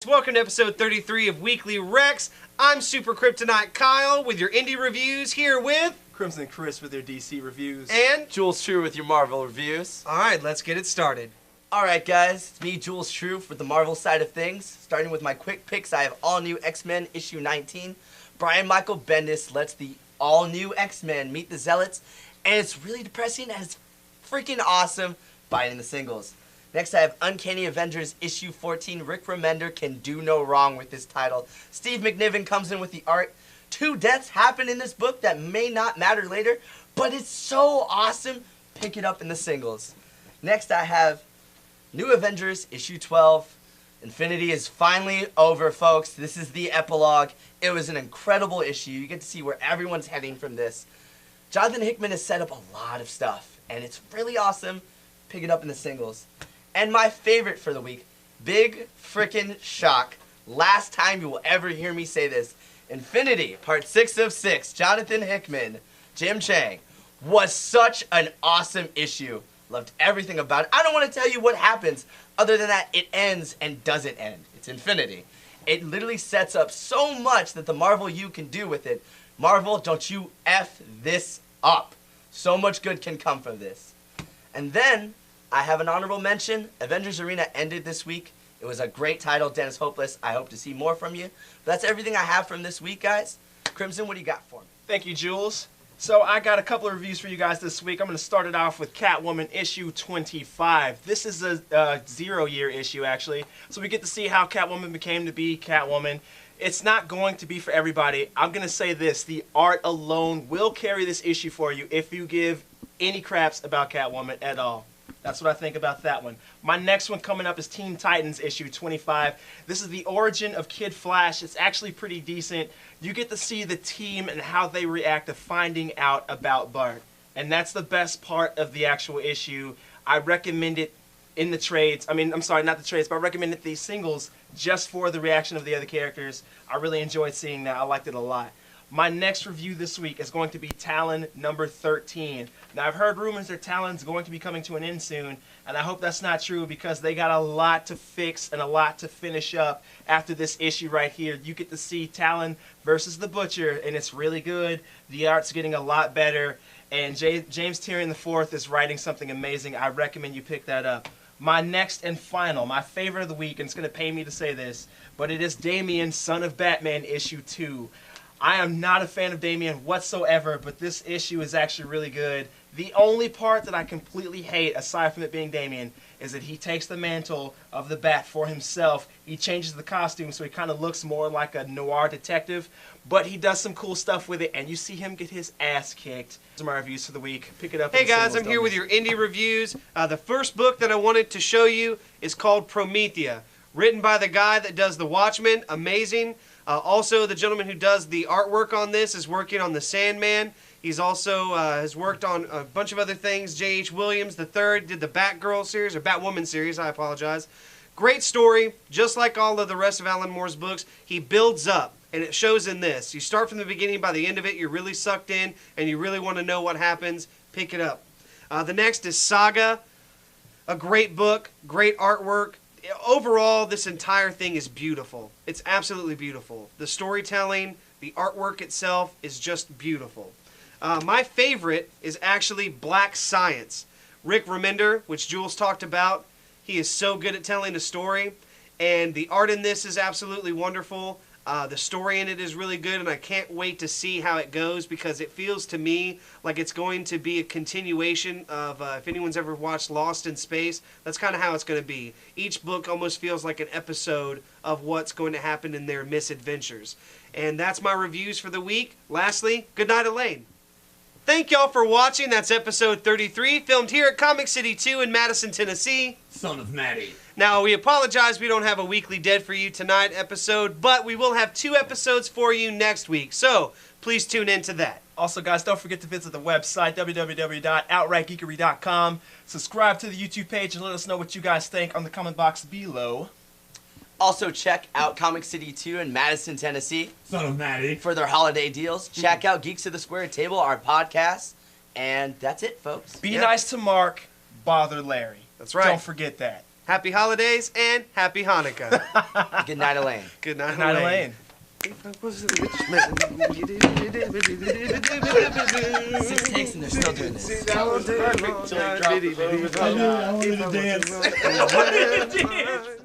Welcome to episode 33 of Weekly Rex. I'm Super Kryptonite Kyle with your indie reviews, here with Crimson Chris with your DC reviews. and Jules True with your Marvel reviews. Alright, let's get it started. Alright guys, it's me, Jules True, for the Marvel side of things. Starting with my quick picks, I have All New X-Men issue 19. Brian Michael Bendis lets the All New X-Men meet the Zealots, and it's really depressing and it's freaking awesome buying the singles. Next, I have Uncanny Avengers issue 14. Rick Remender can do no wrong with this title. Steve McNiven comes in with the art. 2 deaths happen in this book that may not matter later, but it's so awesome. Pick it up in the singles. Next, I have New Avengers issue 12. Infinity is finally over, folks. This is the epilogue. It was an incredible issue. You get to see where everyone's heading from this. Jonathan Hickman has set up a lot of stuff, and it's really awesome. Pick it up in the singles. And my favorite for the week, big frickin' shock. Last time you will ever hear me say this. Infinity, part 6 of 6, Jonathan Hickman, Jim Chang, was such an awesome issue. Loved everything about it. I don't want to tell you what happens, other than that it ends and doesn't end. It's Infinity. It literally sets up so much that the Marvel U can do with it. Marvel, don't you F this up. So much good can come from this. And then, I have an honorable mention. Avengers Arena ended this week. It was a great title, Dennis Hopeless. I hope to see more from you. But that's everything I have from this week, guys. Crimson, what do you got for me? Thank you, Jules. So I got a couple of reviews for you guys this week. I'm going to start it off with Catwoman issue 25. This is a 0-year issue, actually. So we get to see how Catwoman became to be Catwoman. It's not going to be for everybody. I'm going to say this. The art alone will carry this issue for you if you give any craps about Catwoman at all. That's what I think about that one. My next one coming up is Teen Titans issue 25. This is the origin of Kid Flash. It's actually pretty decent. You get to see the team and how they react to finding out about Bart. And that's the best part of the actual issue. I recommend it in the trades. I'm sorry, not the trades, but I recommend it these singles just for the reaction of the other characters. I really enjoyed seeing that. I liked it a lot. My next review this week is going to be Talon number 13. Now, I've heard rumors that Talon's going to be coming to an end soon, and I hope that's not true because they got a lot to fix and a lot to finish up after this issue right here. You get to see Talon versus the Butcher, and it's really good. The art's getting a lot better, and James Tyrion IV is writing something amazing. I recommend you pick that up. My next and final, my favorite of the week, and it's going to pain me to say this, but it is Damian, Son of Batman, issue 2. I am not a fan of Damian whatsoever, but this issue is actually really good. The only part that I completely hate, aside from it being Damian, is that he takes the mantle of the Bat for himself. He changes the costume so he kind of looks more like a noir detective, but he does some cool stuff with it, and you see him get his ass kicked. Those are my reviews for the week. Pick it up. Hey guys, I'm here with your indie reviews. The first book that I wanted to show you is called Promethea, written by the guy that does The Watchmen. Amazing. Also, the gentleman who does the artwork on this is working on The Sandman. He's also has worked on a bunch of other things. J.H. Williams III did the Batgirl series, or Batwoman series, I apologize. Great story. Just like all of the rest of Alan Moore's books, he builds up, and it shows in this. You start from the beginning, by the end of it, you're really sucked in, and you really want to know what happens. Pick it up. The next is Saga. A great book, great artwork. Overall, this entire thing is beautiful. It's absolutely beautiful. The storytelling, the artwork itself is just beautiful. My favorite is actually Black Science. Rick Remender, which Jules talked about, he is so good at telling a story, and the art in this is absolutely wonderful. The story in it is really good, and I can't wait to see how it goes because it feels to me like it's going to be a continuation of, if anyone's ever watched Lost in Space, that's kind of how it's going to be. Each book almost feels like an episode of what's going to happen in their misadventures. And that's my reviews for the week. Lastly, good night, Elaine. Thank y'all for watching. That's episode 33, filmed here at Comic City 2 in Madison, Tennessee. Son of Maddie. Now, we apologize we don't have a Weekly Dead for You Tonight episode, but we will have 2 episodes for you next week, so please tune in to that. Also, guys, don't forget to visit the website, www.outrightgeekery.com. Subscribe to the YouTube page and let us know what you guys think on the comment box below. Also, check out Comic City 2 in Madison, Tennessee. Son of Maddie. For their holiday deals. Check out Geeks of the Square Table, our podcast. And that's it, folks. Be nice to Mark, bother Larry. That's right. Don't forget that. Happy holidays and happy Hanukkah. Good night, Elaine. Good night, Night, Elaine. If I was a rich man. 6 takes and they're still doing this. That was perfect. Till he dropped the phone. I wanted to dance. dance.